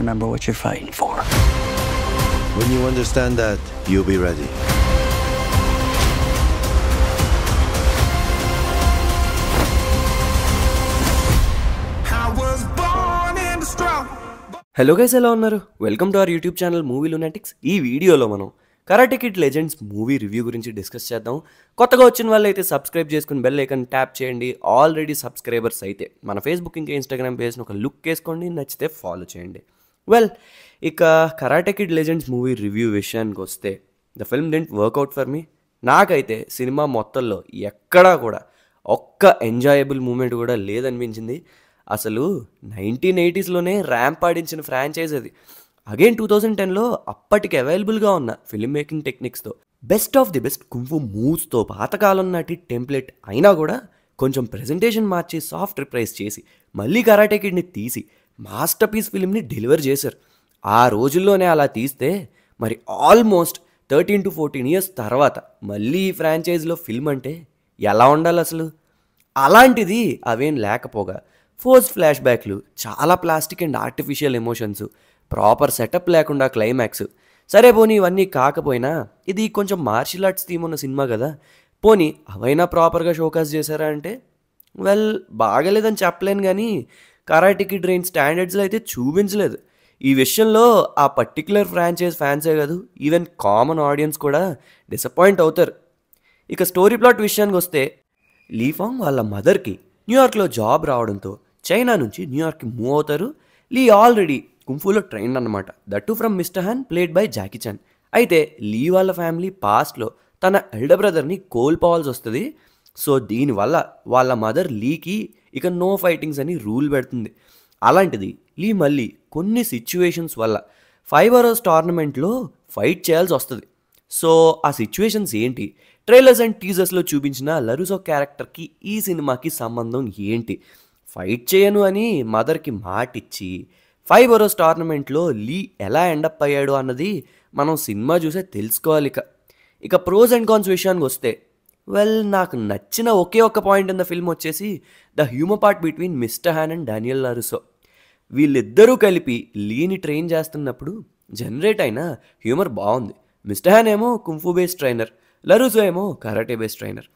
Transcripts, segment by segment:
remember what you're fighting for. When you understand that, you'll be ready. Hello guys, ఎలా ఉన్నారు? Welcome to our YouTube channel movie lunatics. ఈ వీడియోలో మనం karate kid legends movie review గురించి discuss చేద్దాం. కొత్తగా వచ్చిన వాళ్ళు అయితే సబ్స్క్రైబ్ చేసుకుని బెల్ ఐకాన్ ట్యాప్ చేయండి. ఆల్రెడీ సబ్స్క్రైబర్స్ అయితే మన ఫేస్బుక్ ఇంకా ఇన్స్టాగ్రామ్ పేజ్ని ఒక లుక్ వేసుకోండి, నచ్చితే ఫాలో చేయండి. వెల్, ఇక karate kid legends movie review విషయానికి వస్తే the film didn't work out for me. నాకైతే సినిమా మొత్తంలో ఎక్కడా కూడా ఒక్క ఎంజాయబుల్ మూమెంట్ కూడా లేదనిపించింది. అసలు 1980స్లోనే ర్యాంప్ ఆడించిన ఫ్రాంచైజ్ అది. అగైన్ 2010లో అప్పటికి అవైలబుల్గా ఉన్న ఫిల్మ్ మేకింగ్ టెక్నిక్స్తో best of the best kung fu మూవ్స్తో పాతకాలం నాటి టెంప్లెట్ అయినా కూడా కొంచెం ప్రెజెంటేషన్ మార్చి సాఫ్ట్ రిప్రైజ్ చేసి మళ్ళీ కరాటే కిడ్ని తీసి మాస్టర్ పీస్ ఫిల్మ్ని డెలివర్ చేశారు. ఆ రోజుల్లోనే అలా తీస్తే మరి ఆల్మోస్ట్ 13 to 14 years తర్వాత మళ్ళీ ఈ ఫ్రాంచైజ్లో ఫిల్మ్ అంటే ఎలా ఉండాలి అసలు? అలాంటిది అవేం లేకపోగా ఫోర్స్ ఫ్లాష్ బ్యాక్లు, చాలా plastic and artificial emotions, proper setup లేకుండా క్లైమాక్స్. సరే పోనీ ఇవన్నీ కాకపోయినా ఇది కొంచెం మార్షల్ ఆర్ట్స్ థీమ్ ఉన్న సినిమా కదా, పోనీ అవైనా ప్రాపర్గా షోకాస్ చేశారా అంటే వెల్, బాగలేదని చెప్పలేను. కానీ కరాటే కిడ్ రేంజ్ స్టాండర్డ్స్లో అయితే చూపించలేదు. ఈ విషయంలో ఆ పర్టిక్యులర్ ఫ్రాంచైజ్ ఫ్యాన్సే కాదు, ఈవెన్ కామన్ ఆడియన్స్ కూడా డిసప్పాయింట్ అవుతారు. ఇక స్టోరీ ప్లాట్ విషయానికి వస్తే, లీ ఫాంగ్ వాళ్ళ మదర్కి న్యూయార్క్లో జాబ్ రావడంతో చైనా నుంచి న్యూయార్క్కి మూవ్ అవుతారు. లీ ఆల్రెడీ కుంఫూలో ట్రైన్ అనమాట, that from Mister Han played by Jackie Chan. అయితే లీ వాళ్ళ ఫ్యామిలీ పాస్ట్లో తన ఎల్డర్ బ్రదర్ని కోల్పోవాల్సి వస్తుంది. సో దీనివల్ల వాళ్ళ మదర్ లీకి ఇక నో ఫైటింగ్స్ అని రూల్ పెడుతుంది. అలాంటిది లీ మళ్ళీ కొన్ని సిచ్యువేషన్స్ వల్ల 5 hours టోర్నమెంట్లో ఫైట్ చేయాల్సి వస్తుంది. సో ఆ సిచ్యువేషన్స్ ఏంటి, ట్రైలర్స్ అండ్ టీజర్స్లో చూపించిన లరుసో క్యారెక్టర్కి ఈ సినిమాకి సంబంధం ఏంటి, ఫైట్ చేయను అని మదర్కి మాటిచ్చి 5 hours టోర్నమెంట్లో లీ ఎలా ఎండప్ అయ్యాడు అన్నది మనం సినిమా చూసే తెలుసుకోవాలి. ఇక ప్రోస్ అండ్ కాన్స్ విషయానికి వస్తే, వెల్, నాకు నచ్చిన ఒకే ఒక్క పాయింట్ ఇన్ ద ఫిల్మ్ వచ్చేసి the humour part between mister Han and Daniel LaRusso. వీళ్ళిద్దరూ కలిపి లీని ట్రైన్ చేస్తున్నప్పుడు జనరేట్ అయిన హ్యూమర్ బాగుంది. మిస్టర్ హ్యాన్ ఏమో కుంఫు బేస్డ్ ట్రైనర్, లరుసో ఏమో కరాటే బేస్డ్ ట్రైనర్.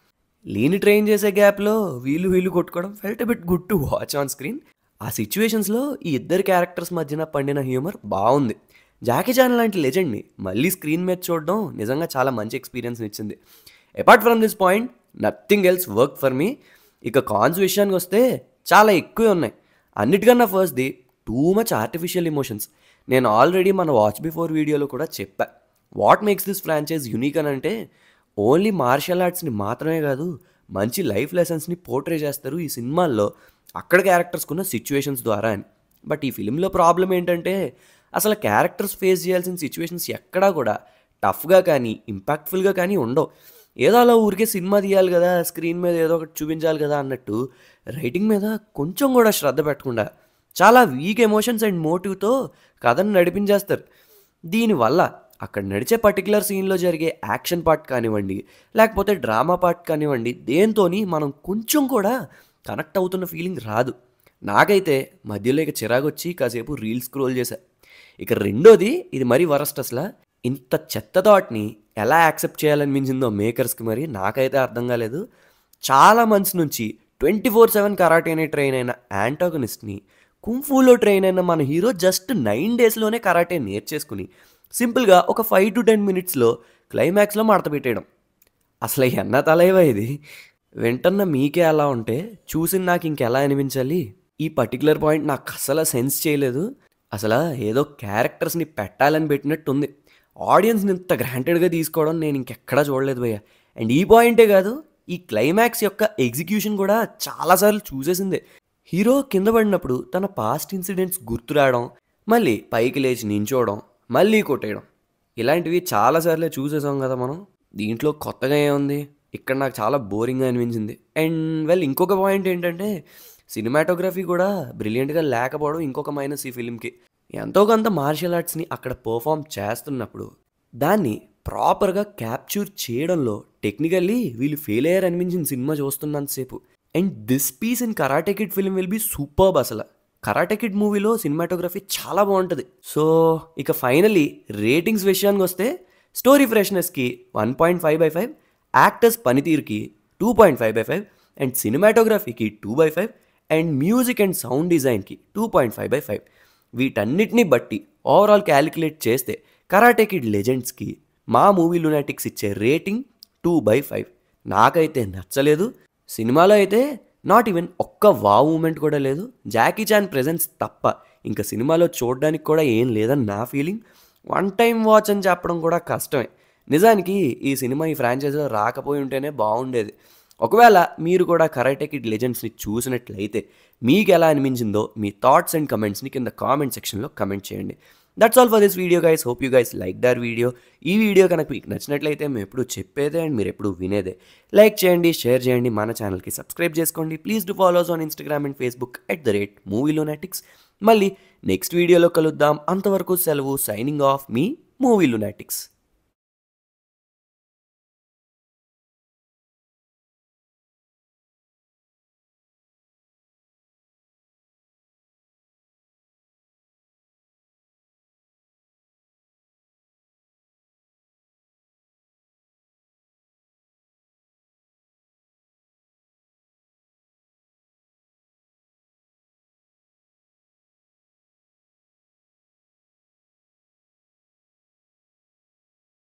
లీని ట్రైన్ చేసే గ్యాప్లో వీళ్ళు కొట్టుకోవడం felt a bit good to watch on screen. ఆ సిచ్యువేషన్స్లో ఈ ఇద్దరు క్యారెక్టర్స్ మధ్యన పండిన హ్యూమర్ బాగుంది. జాకీ చాన్ లాంటి లెజెండ్ని మళ్ళీ స్క్రీన్ మీద చూడడం నిజంగా చాలా మంచి ఎక్స్పీరియన్స్ని ఇచ్చింది. Apart from this point nothing else work for me. ఇక కాన్స్ విషయానికి వస్తే చాలా ఎక్కువే ఉన్నాయి. అన్నిటికన్నా ఫస్ట్ది టూ మచ్ ఆర్టిఫిషియల్ ఎమోషన్స్. నేను ఆల్రెడీ మన వాచ్ బిఫోర్ వీడియోలో కూడా చెప్పా, what makes this franchise unique అని అంటే ఓన్లీ మార్షల్ ఆర్ట్స్ని మాత్రమే కాదు, మంచి లైఫ్ లెసన్స్ని పోర్ట్రే చేస్తారు ఈ సినిమాల్లో అక్కడ క్యారెక్టర్స్కున్న సిచ్యువేషన్స్ ద్వారా అని. బట్ ఈ ఫిలింలో ప్రాబ్లం ఏంటంటే అసలు క్యారెక్టర్స్ ఫేస్ చేయాల్సిన సిచ్యువేషన్స్ ఎక్కడా కూడా టఫ్గా కానీ ఇంపాక్ట్ఫుల్గా కానీ ఉండవు. ఏదో అలా ఊరికే సినిమా తీయాలి కదా, స్క్రీన్ మీద ఏదో ఒకటి చూపించాలి కదా అన్నట్టు రైటింగ్ మీద కొంచెం కూడా శ్రద్ధ పెట్టకుండా చాలా వీక్ ఎమోషన్స్ అండ్ మోటివ్తో కథను నడిపించేస్తారు. దీనివల్ల అక్కడ నడిచే పర్టికులర్ సీన్లో జరిగే యాక్షన్ పార్ట్ కానివ్వండి, లేకపోతే డ్రామా పార్ట్ కానివ్వండి, దేంతోని మనం కొంచెం కూడా కనెక్ట్ అవుతున్న ఫీలింగ్ రాదు. నాకైతే మధ్యలో ఇక చిరాగొచ్చి కాసేపు రీల్స్ స్క్రోల్ చేశా. ఇక రెండోది, ఇది మరీ వరస్ట్. అసలు ఇంత చెత్త థాట్ని ఎలా యాక్సెప్ట్ చేయాలనిపించిందో మేకర్స్కి మరి నాకైతే అర్థం కాలేదు. చాలా మంత్స్ నుంచి 24/7 కరాటేనే ట్రైన్ అయిన యాంటాగనిస్ట్ని కుంఫూలో ట్రైన్ అయిన మన హీరో జస్ట్ 9 daysలోనే కరాటే నేర్చేసుకుని సింపుల్గా ఒక 5 to 10 minutesలో క్లైమాక్స్లో మడత పెట్టేయడం. అసలు ఎన్న తలైవా ఇది? వెంటన్న మీకే అలా ఉంటే చూసిన నాకు ఇంకెలా అనిపించాలి? ఈ పర్టికులర్ పాయింట్ నాకు అసలు సెన్స్ చేయలేదు. అసలు ఏదో క్యారెక్టర్స్ని పెట్టాలని పెట్టినట్టుంది. ఆడియన్స్ని ఇంత గ్రాంటెడ్గా తీసుకోవడం నేను ఇంకెక్కడా చూడలేదు భయ్య. అండ్ ఈ పాయింటే కాదు, ఈ క్లైమాక్స్ యొక్క ఎగ్జిక్యూషన్ కూడా చాలాసార్లు చూసేసిందే. హీరో కింద పడినప్పుడు తన పాస్ట్ ఇన్సిడెంట్స్ గుర్తురావడం, మళ్ళీ పైకి లేచి నించోవడం, మళ్ళీ కొట్టేయడం, ఇలాంటివి చాలాసార్లే చూసేసాం కదా మనం. దీంట్లో కొత్తగా ఏముంది? ఇక్కడ నాకు చాలా బోరింగ్గా అనిపించింది. అండ్ వెల్, ఇంకొక పాయింట్ ఏంటంటే సినిమాటోగ్రఫీ కూడా బ్రిలియంట్గా లేకపోవడం ఇంకొక మైనస్ ఈ ఫిలింకి. ఎంతో కొంత మార్షల్ ఆర్ట్స్ని అక్కడ పర్ఫామ్ చేస్తున్నప్పుడు దాన్ని ప్రాపర్గా క్యాప్చర్ చేయడంలో టెక్నికల్లీ వీళ్ళు ఫెయిల్ అయ్యారు అనిపించింది సినిమా చూస్తున్నంతసేపు. And this piece in Karate Kid film will be superb. అసలు కరాటే కిడ్ మూవీలో సినిమాటోగ్రఫీ చాలా బాగుంటుంది. సో ఇక ఫైనలీ రేటింగ్స్ విషయానికి వస్తే స్టోరీ ఫ్రెష్నెస్కి 1.5/5, యాక్టర్స్ పనితీరుకి 2.5/5 అండ్ సినిమాటోగ్రఫీకి 2/5 అండ్ మ్యూజిక్ అండ్ సౌండ్ డిజైన్కి 2.5/5. వీటన్నిటిని బట్టి ఓవరాల్ క్యాలిక్యులేట్ చేస్తే కరాటే కిడ్ లెజెండ్స్కి మా మూవీ లునాటిక్స్ ఇచ్చే రేటింగ్ 2/5. నాకైతే నచ్చలేదు. సినిమాలో అయితే నాట్ ఈవెన్ ఒక్క వావ్ మూమెంట్ కూడా లేదు. జాకీ చాన్ ప్రెజెన్స్ తప్ప ఇంకా సినిమాలో చూడడానికి కూడా ఏం లేదని నా ఫీలింగ్. వన్ టైం వాచ్ అని చెప్పడం కూడా కష్టమే. నిజానికి ఈ సినిమా ఈ ఫ్రాంచైజీలో రాకపోయి ఉంటేనే బాగుండేది. ఒకవేళ మీరు కూడా కరాటే కిడ్ లెజెండ్స్ని చూసినట్లయితే మీకు ఎలా అనిపించిందో మీ థాట్స్ అండ్ కమెంట్స్ని కింద కామెంట్ సెక్షన్లో కమెంట్ చేయండి. That's all for this video guys. Hope you guys like the video. ఈ వీడియో కనుక మీకు నచ్చినట్లయితే మేము ఎప్పుడు చెప్పేదే అండ్ మీరు ఎప్పుడు వినేదే. లైక్ చేయండి, షేర్ చేయండి, మన ఛానల్కి సబ్స్క్రైబ్ చేసుకోండి. Please do follows on Instagram and Facebook @MovieLunatics. మళ్ళీ నెక్స్ట్ వీడియోలో కలుద్దాం. అంతవరకు సెలవు. సైనింగ్ ఆఫ్ మీ మూవీ లునాటిక్స్.